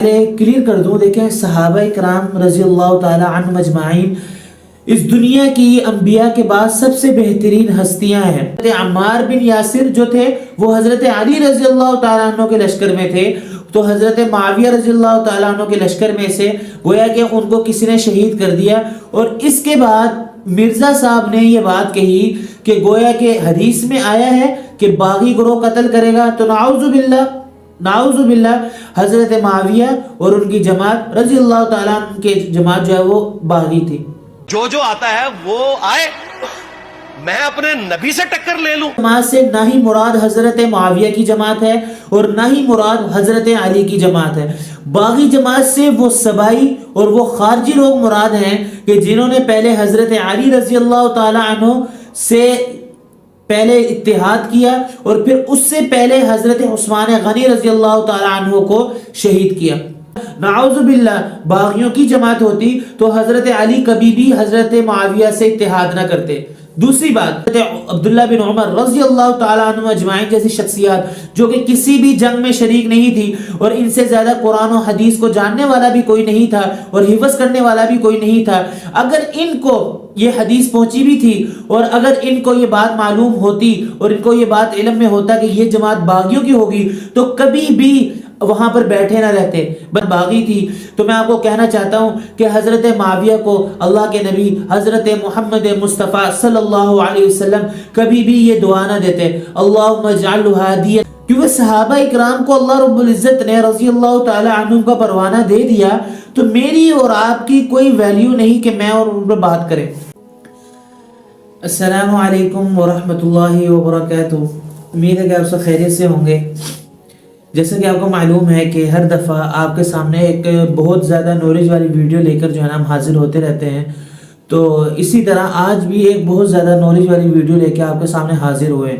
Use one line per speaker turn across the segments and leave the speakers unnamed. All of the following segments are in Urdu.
کلیئر کر دوں، دیکھیں صحابہ کرام رضی اللہ تعالی عنہم اجمعین اس دنیا کی انبیاء کے بعد سب سے بہترین ہستیاں ہیں۔ عمار بن یاسر جو تھے وہ حضرت علی رضی اللہ تعالیٰ عنہ کے لشکر میں تھے، تو حضرت معاویہ رضی اللہ تعالیٰ عنہ کے لشکر میں سے گویا کہ ان کو کسی نے شہید کر دیا۔ اور اس کے بعد مرزا صاحب نے یہ بات کہی کہ گویا کہ حدیث میں آیا ہے کہ باغی گروہ قتل کرے گا، تو نعوذ باللہ حضرت معاویہ اور ان کی جماعت رضی اللہ تعالیٰ عنہ کی جماعت جو ہے وہ باغی تھی۔
جو آتا ہے وہ آئے، میں اپنے نبی سے ٹکر لے لوں۔
جماعت سے نہ ہی مراد حضرت معاویہ کی جماعت ہے اور نہ ہی مراد حضرت علی کی جماعت ہے۔ باغی جماعت سے وہ سبائی اور وہ خارجی لوگ مراد ہیں کہ جنہوں نے پہلے حضرت علی رضی اللہ تعالی عنہ سے پہلے اتحاد کیا اور پھر اس سے پہلے حضرت عثمان غنی رضی اللہ تعالی عنہ کو شہید کیا۔ نعوذ باللہ باغیوں کی جماعت ہوتی تو حضرت علی کبھی بھی حضرت معاویہ سے اتحاد نہ کرتے۔ دوسری بات، عبداللہ بن عمر رضی اللہ تعالیٰ عنہ اجمعین جیسی شخصیات جو کہ کسی بھی جنگ میں شریک نہیں تھی اور ان سے زیادہ قرآن و حدیث کو جاننے والا بھی کوئی نہیں تھا اور حفظ کرنے والا بھی کوئی نہیں تھا، اگر ان کو یہ حدیث پہنچی بھی تھی اور اگر ان کو یہ بات معلوم ہوتی اور ان کو یہ بات علم میں ہوتا کہ یہ جماعت باغیوں کی ہوگی تو کبھی بھی وہاں پر بیٹھے نہ رہتے، بس باغی تھی۔ تو میں آپ کو کہنا چاہتا ہوں کہ حضرت معاویہ کو اللہ کے نبی حضرت محمد مصطفیٰ صلی اللہ علیہ وسلم کبھی بھی یہ دعا نہ دیتے اللہم اجعلہ ہادیا، کیونکہ صحابہ اکرام کو اللہ رب العزت نے رضی اللہ تعالی عنہم کا پروانہ دے دیا، تو میری اور آپ کی کوئی ویلیو نہیں کہ میں اور ان پر بات کریں۔ السلام علیکم ورحمۃ اللہ وبرکاتہ، امید ہے کہ آپ سب خیریت سے ہوں گے۔ جیسا کہ آپ کو معلوم ہے کہ ہر دفعہ آپ کے سامنے ایک بہت زیادہ نالج والی ویڈیو لے کر جو ہے نا ہم حاضر ہوتے رہتے ہیں، تو اسی طرح آج بھی ایک بہت زیادہ نالج والی ویڈیو لے کے آپ کے سامنے حاضر ہوئے،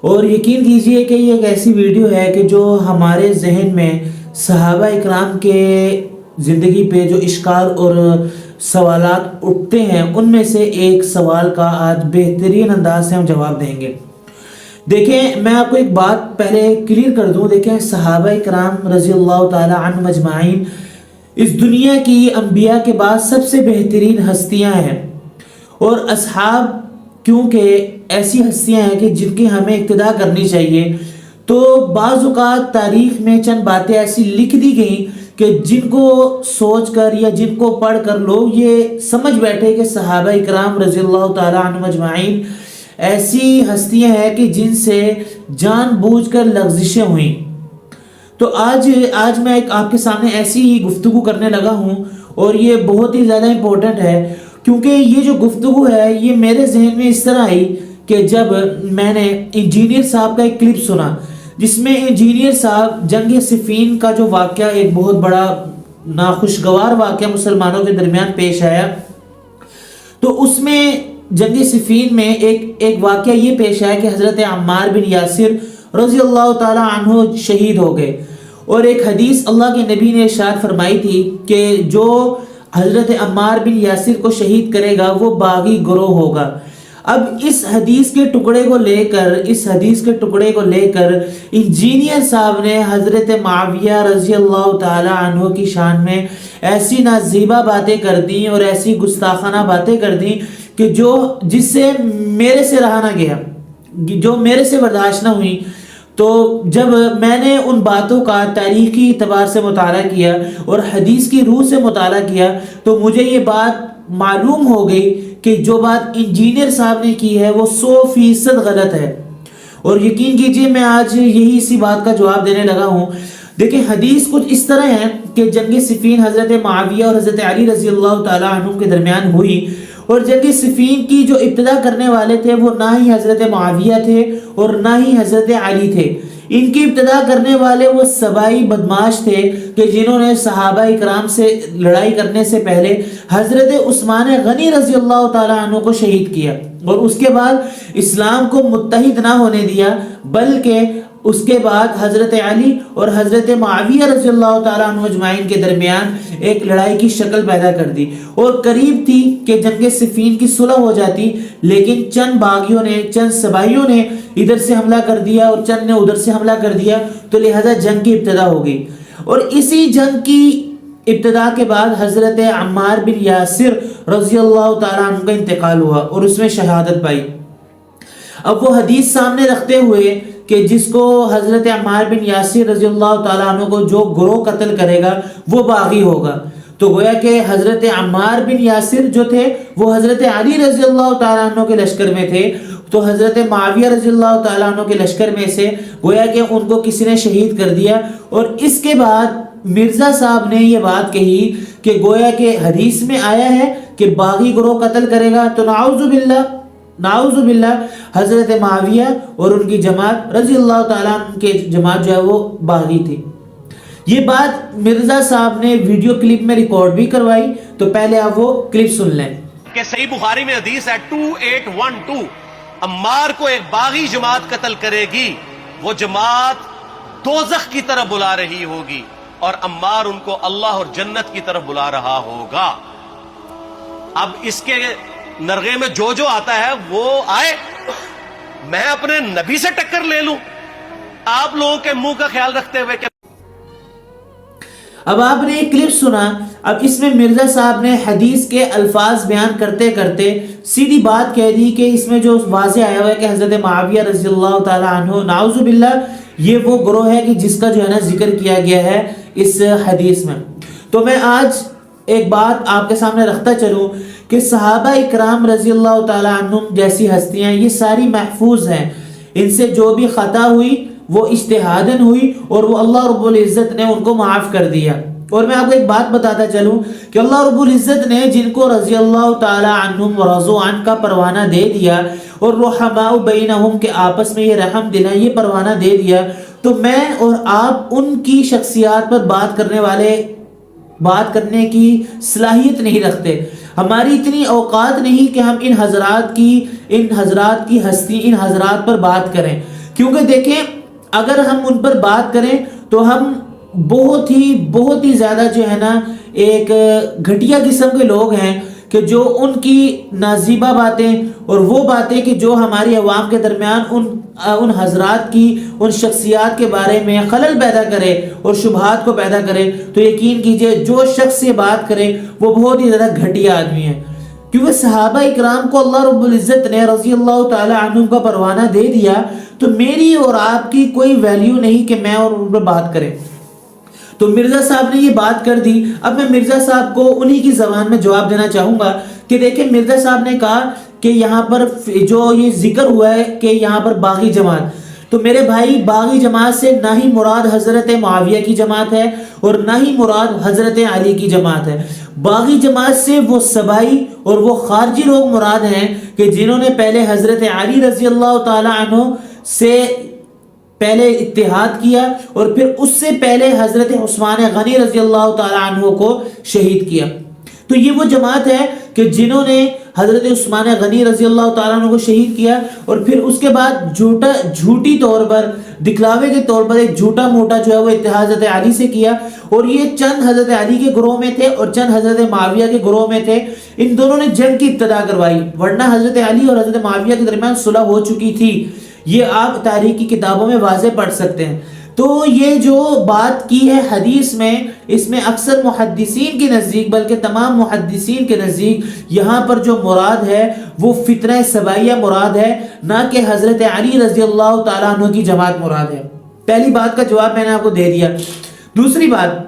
اور یقین کیجئے کہ یہ ایک ایسی ویڈیو ہے کہ جو ہمارے ذہن میں صحابہ اکرام کے زندگی پہ جو اشکال اور سوالات اٹھتے ہیں ان میں سے ایک سوال کا آج بہترین انداز سے ہم جواب دیں گے۔ دیکھیں میں آپ کو ایک بات پہلے کلیئر کر دوں، دیکھیں صحابہ کرام رضی اللہ تعالی عنہم اجمعین اس دنیا کی انبیاء کے بعد سب سے بہترین ہستیاں ہیں، اور اصحاب کیونکہ ایسی ہستیاں ہیں کہ جن کی ہمیں اقتداء کرنی چاہیے، تو بعض اوقات تاریخ میں چند باتیں ایسی لکھ دی گئیں کہ جن کو سوچ کر یا جن کو پڑھ کر لوگ یہ سمجھ بیٹھے کہ صحابہ کرام رضی اللہ تعالی عنہم اجمعین ایسی ہستیاں ہیں کہ جن سے جان بوجھ کر لغزشیں ہوئیں۔ تو آج میں آپ کے سامنے ایسی ہی گفتگو کرنے لگا ہوں، اور یہ بہت ہی زیادہ امپورٹنٹ ہے، کیونکہ یہ جو گفتگو ہے یہ میرے ذہن میں اس طرح آئی کہ جب میں نے انجینئر صاحب کا ایک کلپ سنا جس میں انجینئر صاحب جنگ صفین کا جو واقعہ ایک بہت بڑا ناخوشگوار واقعہ مسلمانوں کے درمیان پیش آیا، تو اس میں جنگ صفین میں ایک واقعہ یہ پیش آیا کہ حضرت عمار بن یاسر رضی اللہ تعالی عنہ شہید ہو گئے، اور ایک حدیث اللہ کے نبی نے ارشاد فرمائی تھی کہ جو حضرت عمار بن یاسر کو شہید کرے گا وہ باغی گروہ ہوگا۔ اب اس حدیث کے ٹکڑے کو لے کر انجینئر صاحب نے حضرت معاویہ رضی اللہ تعالی عنہ کی شان میں ایسی نازیبہ باتیں کر دیں اور ایسی گستاخانہ باتیں کر دیں کہ جس سے میرے سے رہا نہ گیا، جو میرے سے برداشت نہ ہوئی۔ تو جب میں نے ان باتوں کا تاریخی اعتبار سے مطالعہ کیا اور حدیث کی روح سے مطالعہ کیا، تو مجھے یہ بات معلوم ہو گئی کہ جو بات انجینئر صاحب نے کی ہے وہ 100% غلط ہے، اور یقین کیجئے میں آج یہی اسی بات کا جواب دینے لگا ہوں۔ دیکھیں حدیث کچھ اس طرح ہے کہ جنگ صفین حضرت معاویہ اور حضرت علی رضی اللہ تعالی عنہ کے درمیان ہوئی، اور جنگ صفین کی جو ابتدا کرنے والے تھے وہ نہ ہی حضرت معاویہ تھے اور نہ ہی حضرت علی تھے، ان کی ابتدا کرنے والے وہ سبائی بدماش تھے کہ جنہوں نے صحابہ اکرام سے لڑائی کرنے سے پہلے حضرت عثمان غنی رضی اللہ تعالی عنہ کو شہید کیا، اور اس کے بعد اسلام کو متحد نہ ہونے دیا، بلکہ اس کے بعد حضرت علی اور حضرت معاویہ رضی اللہ تعالیٰ عنہ اجمعین کے درمیان ایک لڑائی کی شکل پیدا کر دی، اور قریب تھی کہ جنگ صفین کی صلح ہو جاتی، لیکن چند باغیوں نے، چند سبائیوں نے ادھر سے حملہ کر دیا اور چند نے ادھر سے حملہ کر دیا، تو لہذا جنگ کی ابتدا ہو گئی۔ اور اسی جنگ کی ابتدا کے بعد حضرت عمار بن یاسر رضی اللہ تعالیٰ عنہ کا انتقال ہوا اور اس میں شہادت پائی۔ اب وہ حدیث سامنے رکھتے ہوئے کہ جس کو حضرت عمار بن یاسر رضی اللہ تعالیٰ عنہ کو جو گروہ قتل کرے گا وہ باغی ہوگا، تو گویا کہ حضرت عمار بن یاسر جو تھے وہ حضرت علی رضی اللہ تعالیٰ عنہ کے لشکر میں تھے، تو حضرت معاویہ رضی اللہ تعالیٰ عنہ کے لشکر میں سے گویا کہ ان کو کسی نے شہید کر دیا۔ اور اس کے بعد مرزا صاحب نے یہ بات کہی کہ گویا کہ حدیث میں آیا ہے کہ باغی گروہ قتل کرے گا، تو نعوذ باللہ حضرت معاویہ اور ان کی جماعت رضی اللہ تعالیٰ عنہ کی جماعت جو ہے وہ باغی تھی۔ یہ بات مرزا صاحب نے ویڈیو کلپ میں ریکارڈ بھی کروائی، تو پہلے آپ وہ کلپ سن لیں
کہ صحیح بخاری میں حدیث ہے 2812 عمار کو ایک باغی جماعت قتل کرے گی، وہ جماعت دوزخ کی طرف بلا رہی ہوگی اور عمار ان کو اللہ اور جنت کی طرف بلا رہا ہوگا۔ اب اس کے نرغے میں جو آتا ہے وہ آئے، میں اپنے نبی سے ٹکر لے لوں آپ لوگوں کے منہ کا خیال رکھتے ہوئے کہ
اب آپ نے ایک کلپ سنا، اب اس میں مرزا صاحب نے حدیث کے الفاظ بیان کرتے کرتے سیدھی بات کہہ دی کہ اس میں جو واضح آیا ہوا ہے کہ حضرت معاویہ رضی اللہ تعالیٰ عنہ نعوذ باللہ یہ وہ گروہ ہے کہ جس کا جو ہے نا ذکر کیا گیا ہے اس حدیث میں۔ تو میں آج ایک بات آپ کے سامنے رکھتا چلوں کہ صحابہ اکرام رضی اللہ تعالیٰ عنہم جیسی ہستیاں یہ ساری محفوظ ہیں، ان سے جو بھی خطا ہوئی وہ اجتہاداً ہوئی اور وہ اللہ رب العزت نے ان کو معاف کر دیا۔ اور میں آپ کو ایک بات بتاتا چلوں کہ اللہ رب العزت نے جن کو رضی اللہ تعالیٰ عنہم ورضوا عنہ کا پروانہ دے دیا اور رحماء بینہم کے آپس میں یہ رحم دینا یہ پروانہ دے دیا، تو میں اور آپ ان کی شخصیات پر بات کرنے کی صلاحیت نہیں رکھتے، ہماری اتنی اوقات نہیں کہ ہم ان حضرات کی ہستی ان حضرات پر بات کریں، کیونکہ دیکھیں اگر ہم ان پر بات کریں تو ہم بہت ہی زیادہ جو ہے نا ایک گھٹیا قسم کے لوگ ہیں کہ جو ان کی نازیبہ باتیں اور وہ باتیں کہ جو ہماری عوام کے درمیان ان حضرات کی ان شخصیات کے بارے میں خلل پیدا کرے اور شبہات کو پیدا کرے، تو یقین کیجئے جو شخص یہ بات کرے وہ بہت ہی زیادہ گھٹیا آدمی ہے، کیونکہ صحابہ اکرام کو اللہ رب العزت نے رضی اللہ تعالی عنہم کا پروانہ دے دیا، تو میری اور آپ کی کوئی ویلیو نہیں کہ میں اور ان پر بات کریں۔ تو مرزا صاحب نے یہ بات کر دی، اب میں مرزا صاحب کو انہی کی زبان میں جواب دینا چاہوں گا کہ دیکھیں مرزا صاحب نے کہا کہ یہاں پر جو یہ ذکر ہوا ہے کہ یہاں پر باغی جماعت، تو میرے بھائی باغی جماعت سے نہ ہی مراد حضرت معاویہ کی جماعت ہے اور نہ ہی مراد حضرت علی کی جماعت ہے، باغی جماعت سے وہ سبائی اور وہ خارجی لوگ مراد ہیں کہ جنہوں نے پہلے حضرت علی رضی اللہ تعالی عنہ سے پہلے اتحاد کیا اور پھر اس سے پہلے حضرت عثمان غنی رضی اللہ تعالی عنہ کو شہید کیا۔ تو یہ وہ جماعت ہے کہ جنہوں نے حضرت عثمان غنی رضی اللہ تعالیٰ عنہ کو شہید کیا اور پھر اس کے بعد جھوٹی طور پر دکھلاوے کے طور پر ایک جھوٹا موٹا جو ہے وہ اتحاد حضرت علی سے کیا، اور یہ چند حضرت علی کے گروہ میں تھے اور چند حضرت معاویہ کے گروہ میں تھے، ان دونوں نے جنگ کی ابتدا کروائی، ورنہ حضرت علی اور حضرت معاویہ کے درمیان صلح ہو چکی تھی، یہ آپ تاریخ کی کتابوں میں واضح پڑھ سکتے ہیں۔ تو یہ جو بات کی ہے حدیث میں، اس میں اکثر محدثین کے نزدیک بلکہ تمام محدثین کے نزدیک یہاں پر جو مراد ہے وہ فتنہ سبائیہ مراد ہے، نہ کہ حضرت علی رضی اللہ تعالیٰ عنہ کی جماعت مراد ہے۔ پہلی بات کا جواب میں نے آپ کو دے دیا۔ دوسری بات،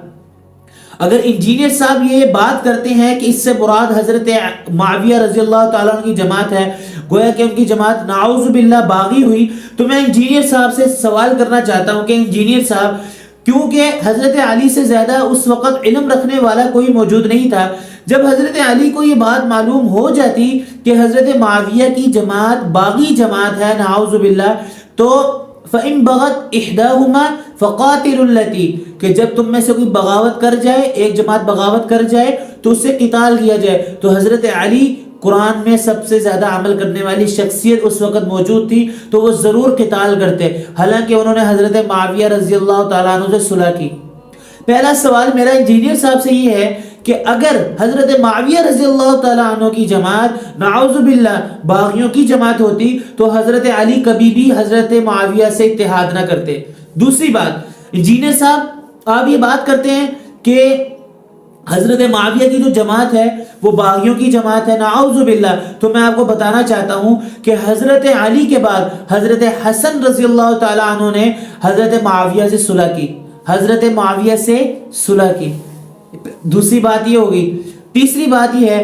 اگر انجینئر صاحب یہ بات کرتے ہیں کہ اس سے مراد حضرت معاویہ رضی اللہ تعالیٰ عنہ کی جماعت ہے، گویا کہ ان کی جماعت نعوذ باللہ باغی ہوئی، تو میں انجینئر صاحب سے سوال کرنا چاہتا ہوں کہ انجینئر صاحب، کیونکہ حضرت علی سے زیادہ اس وقت علم رکھنے والا کوئی موجود نہیں تھا، جب حضرت علی کو یہ بات معلوم ہو جاتی کہ حضرت معاویہ کی جماعت باغی جماعت ہے نعوذ باللہ، تو فَإِن بَغَتْ إِحْدَاهُمَا فَقَاتِلُوا الَّتِي، کہ جب تم میں سے کوئی بغاوت کر جائے، ایک جماعت بغاوت کر جائے تو اس سے قتال کیا جائے، تو حضرت علی قرآن میں سب سے زیادہ عمل کرنے والی شخصیت اس وقت موجود تھی، تو وہ ضرور قتال کرتے، حالانکہ انہوں نے حضرت معاویہ رضی اللہ تعالیٰ عنہ سے صلح کی۔ پہلا سوال میرا انجینئر صاحب سے یہ ہے کہ اگر حضرت معاویہ رضی اللہ تعالیٰ عنہ کی جماعت نعوذ باللہ باغیوں کی جماعت ہوتی تو حضرت علی کبھی بھی حضرت معاویہ سے اتحاد نہ کرتے۔ دوسری بات، انجینئر صاحب آپ یہ بات کرتے ہیں کہ حضرت معاویہ کی جو جماعت ہے وہ باغیوں کی جماعت ہے، نعوذ باللہ، تو میں آپ کو بتانا چاہتا ہوں کہ حضرت علی کے بعد حضرت حسن رضی اللہ تعالیٰ عنہ نے حضرت معاویہ سے صلح کی، حضرت معاویہ سے صلح کی۔ دوسری بات یہ ہوگی۔ تیسری بات یہ ہے،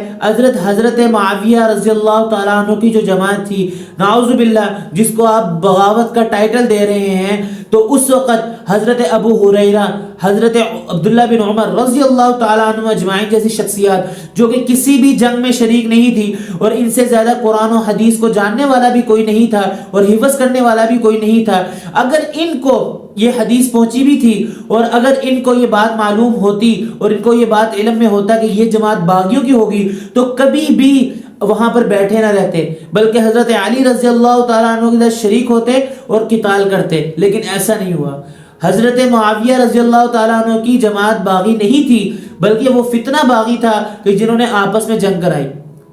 حضرت معاویہ رضی اللہ تعالیٰ عنہ کی جو جماعت تھی، نعوذ باللہ، جس کو آپ بغاوت کا ٹائٹل دے رہے ہیں، تو اس وقت حضرت ابو ہریرہ، حضرت عبداللہ بن عمر رضی اللہ تعالیٰ عنہ اجمعین جیسی شخصیات جو کہ کسی بھی جنگ میں شریک نہیں تھی، اور ان سے زیادہ قرآن و حدیث کو جاننے والا بھی کوئی نہیں تھا اور حفظ کرنے والا بھی کوئی نہیں تھا، اگر ان کو یہ حدیث پہنچی بھی تھی اور اگر ان کو یہ بات معلوم ہوتی اور ان کو یہ بات علم میں ہوتا کہ یہ جماعت باغیوں کی ہوگی، تو کبھی بھی وہاں پر بیٹھے نہ رہتے، بلکہ حضرت علی رضی اللہ تعالیٰ عنہ کے ساتھ شریک ہوتے اور قتال کرتے، لیکن ایسا نہیں ہوا۔ حضرت معاویہ رضی اللہ تعالیٰ عنہ کی جماعت باغی نہیں تھی، بلکہ وہ فتنہ باغی تھا کہ جنہوں نے آپس میں جنگ کرائی۔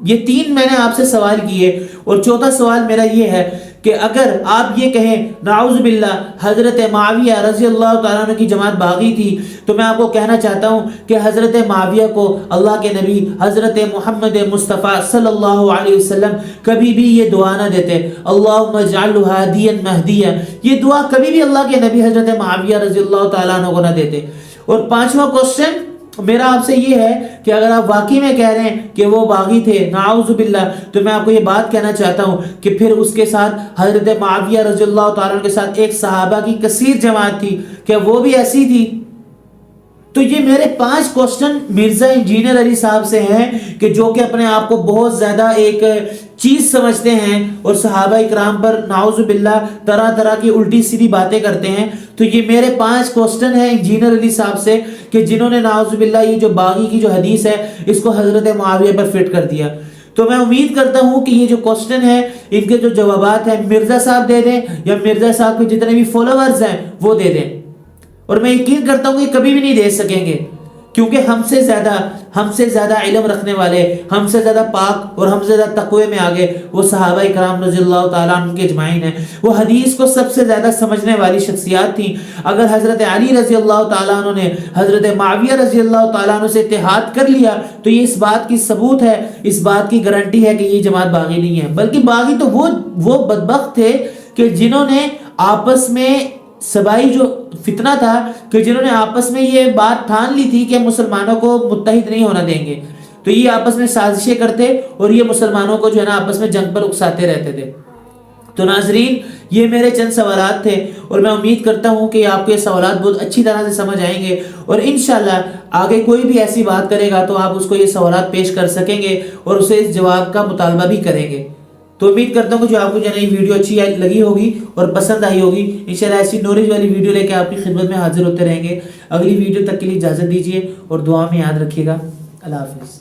یہ تین میں نے آپ سے سوال کیے، اور چوتھا سوال میرا یہ ہے کہ اگر آپ یہ کہیں نعوذ باللہ حضرت معاویہ رضی اللہ تعالیٰ عنہ کی جماعت باغی تھی، تو میں آپ کو کہنا چاہتا ہوں کہ حضرت معاویہ کو اللہ کے نبی حضرت محمد مصطفیٰ صلی اللہ علیہ وسلم کبھی بھی یہ دعا نہ دیتے، اللہم اجعلہ ہادیا مہدیا، یہ دعا کبھی بھی اللہ کے نبی حضرت معاویہ رضی اللہ تعالیٰ عنہ کو نہ دیتے۔ اور پانچواں کوسچن میرا آپ سے یہ ہے کہ اگر آپ واقعی میں کہہ رہے ہیں کہ وہ باغی تھے نعوذ باللہ، تو میں آپ کو یہ بات کہنا چاہتا ہوں کہ پھر اس کے ساتھ حضرت معاویہ رضی اللہ تعالیٰ عنہ کے ساتھ ایک صحابہ کی کثیر جماعت تھی، کیا وہ بھی ایسی تھی؟ تو یہ میرے 5 کوسچن مرزا انجینئر علی صاحب سے ہیں کہ جو کہ اپنے آپ کو بہت زیادہ ایک چیز سمجھتے ہیں اور صحابہ اکرام پر نعوذ باللہ طرح طرح کی الٹی سیدھی باتیں کرتے ہیں۔ تو یہ میرے 5 کوسچن ہیں انجینئر علی صاحب سے کہ جنہوں نے نعوذ باللہ یہ جو باغی کی جو حدیث ہے اس کو حضرت معاویہ پر فٹ کر دیا۔ تو میں امید کرتا ہوں کہ یہ جو کوسچن ہے ان کے جو جوابات ہیں مرزا صاحب دے دیں یا مرزا صاحب کے جتنے بھی فالوورز ہیں وہ دے دیں، اور میں یقین کرتا ہوں کہ کبھی بھی نہیں دے سکیں گے، کیونکہ ہم سے زیادہ علم رکھنے والے، ہم سے زیادہ پاک اور ہم سے زیادہ تقوی میں آگے وہ صحابہ اکرام رضی اللہ تعالیٰ عنہ کے اجمعین ہیں۔ وہ حدیث کو سب سے زیادہ سمجھنے والی شخصیات تھیں۔ اگر حضرت علی رضی اللہ تعالیٰ عنہ نے حضرت معاویہ رضی اللہ تعالیٰ عنہ سے اتحاد کر لیا تو یہ اس بات کی ثبوت ہے، اس بات کی گارنٹی ہے کہ یہ جماعت باغی نہیں ہے، بلکہ باغی تو وہ بدبخت تھے کہ جنہوں نے آپس میں سبائی جو فتنہ تھا کہ جنہوں نے آپس میں یہ بات ٹھان لی تھی کہ مسلمانوں کو متحد نہیں ہونا دیں گے، تو یہ آپس میں سازشیں کرتے اور یہ مسلمانوں کو جو ہے نا آپس میں جنگ پر اکساتے رہتے تھے۔ تو ناظرین یہ میرے چند سوالات تھے اور میں امید کرتا ہوں کہ آپ کو یہ سوالات بہت اچھی طرح سے سمجھ آئیں گے، اور انشاءاللہ آگے کوئی بھی ایسی بات کرے گا تو آپ اس کو یہ سوالات پیش کر سکیں گے اور اسے اس جواب کا مطالبہ بھی کریں گے۔ تو امید کرتا ہوں کہ جو آپ کو جو ہے یہ ویڈیو اچھی لگی ہوگی اور پسند آئی ہوگی۔ انشاءاللہ ایسی نالج والی ویڈیو لے کے آپ کی خدمت میں حاضر ہوتے رہیں گے۔ اگلی ویڈیو تک کے لیے اجازت دیجیے اور دعا میں یاد رکھیے گا۔ اللہ حافظ۔